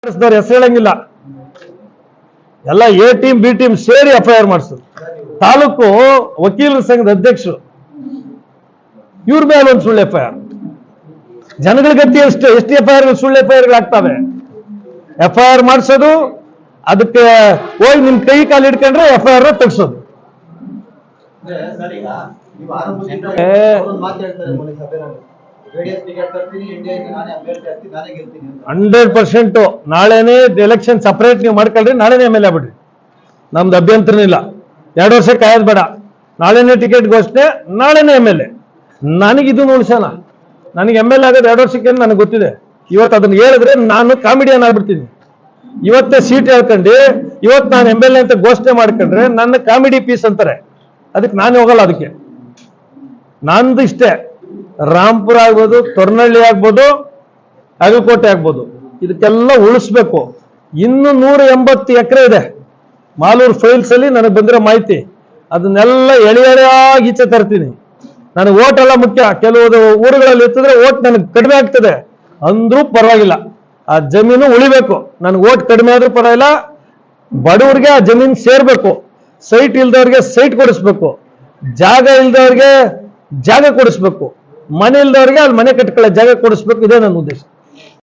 ಹೆಸರು ಹೇಳಂಗಿಲ್ಲ, ಎಲ್ಲ ಎ ಟೀಮ್ ಬಿ ಟೀಮ್ ಸೇರಿ ಎಫ್ಐಆರ್ ಮಾಡಿಸೋದು. ತಾಲೂಕು ವಕೀಲರ ಸಂಘದ ಅಧ್ಯಕ್ಷರು ಇವ್ರ ಮೇಲೆ ಒಂದು ಸುಳ್ಳು ಎಫ್ಐಆರ್. ಜನಗಳ ಗತಿ ಎಷ್ಟು ಎಫ್ಐಆರ್ ಸುಳ್ಳು ಎಫ್ಐಆರ್ ಆಗ್ತವೆ. ಎಫ್ಐಆರ್ ಮಾಡಿಸೋದು, ಅದಕ್ಕೆ ಹೋಗಿ ನಿಮ್ ಕೈ ಕಾಲು ಹಿಡ್ಕೊಂಡ್ರೆ ಎಫ್ಐಆರ್ ತೆಗ್ಸೋದು. %. ನಾಳೆನೇ ಎಲೆಕ್ಷನ್ ಸಪರೇಟ್ ನೀವು ಮಾಡ್ಕೊಳ್ರಿ, ನಾಳೆನೇ ಎಮ್ ಎಲ್ ಎ ಬಿಡ್ರಿ, ನಮ್ದು ಅಭ್ಯಂತರನೇ ಇಲ್ಲ. 2 ವರ್ಷ ಕಾಯೋದು ಬೇಡ, ನಾಳೆನೇ ಟಿಕೆಟ್ ಘೋಷಣೆ, ನಾಳೆನೇ ಎಮ್ ಎಲ್ ಎ. ನನಗಿದು ಉಳಿಸೋಣ, ನನಗೆ ಎಮ್ ಎಲ್ ಎ ಆಗೋದು 2 ವರ್ಷಕ್ಕೆ ನನಗೆ ಗೊತ್ತಿದೆ. ಇವತ್ತು ಅದನ್ನ ಹೇಳಿದ್ರೆ ನಾನು ಕಾಮಿಡಿಯನ್ ಆಗ್ಬಿಡ್ತೀನಿ. ಇವತ್ತೇ ಸೀಟ್ ಹೇಳ್ಕೊಂಡು ಇವತ್ತು ನಾನು ಎಮ್ ಎಲ್ ಎ ಅಂತ ಘೋಷಣೆ ಮಾಡ್ಕೊಂಡ್ರೆ ನನ್ನ ಕಾಮಿಡಿ ಪೀಸ್ ಅಂತಾರೆ. ಅದಕ್ಕೆ ನಾನು ಹೋಗಲ್ಲ. ಅದಕ್ಕೆ ನಂದು ಇಷ್ಟೇ, ರಾಂಪುರ ಆಗ್ಬೋದು, ತೊರ್ನಹಳ್ಳಿ ಆಗ್ಬೋದು, ಅಗಲಕೋಟೆ ಆಗ್ಬೋದು, ಇದಕ್ಕೆಲ್ಲ ಉಳಿಸ್ಬೇಕು. ಇನ್ನು 180 ಎಕರೆ ಇದೆ ಮಾಲೂರು ಫೈಲ್ಸ್ ಅಲ್ಲಿ ನನಗೆ ಬಂದಿರೋ ಮಾಹಿತಿ. ಅದನ್ನೆಲ್ಲ ಎಳೆಯಾಗಿ ಈಚೆ ತರ್ತೀನಿ. ನನಗೆ ಓಟ್ ಎಲ್ಲ ಮುಖ್ಯ. ಕೆಲವು ಊರುಗಳಲ್ಲಿ ಎತ್ತಿದ್ರೆ ಓಟ್ ನನಗೆ ಕಡಿಮೆ ಆಗ್ತದೆ ಅಂದ್ರೂ ಪರವಾಗಿಲ್ಲ, ಆ ಜಮೀನು ಉಳಿಬೇಕು. ನನಗೆ ಓಟ್ ಕಡಿಮೆ ಆದ್ರೂ ಪರವಾಗಿಲ್ಲ, ಬಡವರಿಗೆ ಆ ಜಮೀನು ಸೇರ್ಬೇಕು. ಸೈಟ್ ಇಲ್ದವ್ರಿಗೆ ಸೈಟ್ ಕೊಡಿಸ್ಬೇಕು, ಜಾಗ ಇಲ್ದವ್ರಿಗೆ ಜಾಗ ಕೊಡಿಸ್ಬೇಕು, ಮನೆ ಇಲ್ದವ್ರಿಗೆ ಅಲ್ಲಿ ಮನೆ ಕಟ್ಕೊಳ್ಳೋ ಜಾಗ ಕೊಡಿಸ್ಬೇಕು. ಇದೇ ನನ್ನ ಉದ್ದೇಶ.